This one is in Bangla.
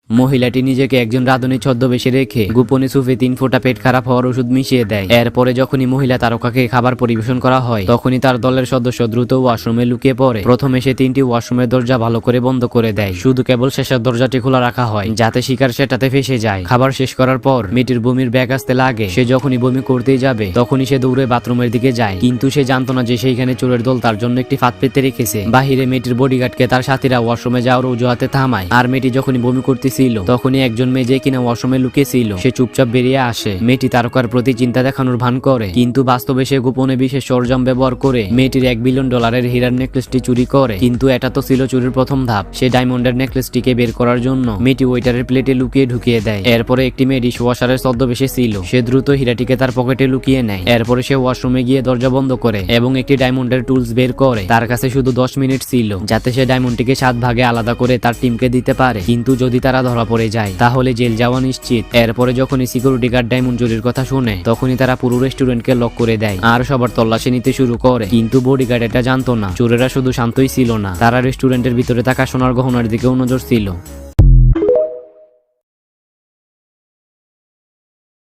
মহিলাটি নিজেকে একজন রাঁধুনি ছদ্মবেশে রেখে গোপনে সুফে 3 ফোঁটা পেট খারাপ হওয়ার ওষুধ মিশিয়ে দেয়। এরপরে যখনই মহিলা তারকাকে খাবার পরিবেশন করা হয় তখনই তার দলের সদস্য দ্রুত ওয়াশরুমে লুকিয়ে পড়ে। প্রথমে সে 3টি ওয়াশরুমের দরজা ভালো করে বন্ধ করে দেয়, শুধু কেবল শেষের দরজাটি খোলা রাখা হয় যাতে শিকার সেটাতে ফেসে যায়। খাবার শেষ করার পর মেয়েটির বমির ব্যাগ আসতে লাগে। সে যখনই বমি করতেই যাবে তখনই সে দৌড়ে বাথরুমের দিকে যায়, কিন্তু সে জানতো না যে সেইখানে চোরের দল তার জন্য একটি ফাঁদ পেতে রেখেছে। বাহিরে মেয়েটির বডিগার্ডকে তার সাথীরা ওয়াশরুমে যাওয়ার অজুহাতে থামায়, আর মেয়েটি যখনই বমি করতেছিল তখনই একজন মেয়ে যে কিনা ওয়াশরুমে লুকিয়েছিল সে চুপচাপ বেরিয়ে আসে। মেয়েটি তারকার প্রতি চিন্তা দেখানোর ভান করে, কিন্তু বাস্তবে সে গোপনে বিশেষ সরঞ্জাম ব্যবহার করে মেয়েটির $1 বিলিয়ন হীরার নেকলেসটি চুরি করে। কিন্তু এটা তো ছিল চুরির প্রথম ধাপ। সে ডায়মন্ডের নেকলেসটিকে বের করার জন্য মেয়েটি ওয়েটারের প্লেটে লুকিয়ে ঢুকিয়ে দেয়। এরপরে একটি মেয়ে ডিশওয়াশারের ছদ্মবেশে ছিল, সে দ্রুত হীরাটিকে তার পকেটে লুকিয়ে নেয়। এরপরে সে ওয়াশরুমে গিয়ে দরজা বন্ধ করে এবং একটি ডায়মন্ডের টুলস বের করে। তার কাছে শুধু 10 মিনিট ছিল যাতে সে ডায়মন্ডটিকে 7 ভাগে আলাদা করে তার টিমকে দিতে পারে, কিন্তু যদি তারা ধরা পড়ে যায় তাহলে জেল যাওয়া নিশ্চিত। এরপরে যখনই সিকিউরিটি গার্ড ডায়মন্ড চুরির কথা শুনে তখনই তারা পুরো রেস্টুরেন্টকে লক করে দেয় আর সবার তল্লাশি নিতে শুরু করে। কিন্তু বডিগার্ড এটা জানতো না চোরেরা শুধু শান্তই ছিল না, তারা রেস্টুরেন্টের ভিতরে থাকা সোনার গহনার দিকেও নজর ছিল।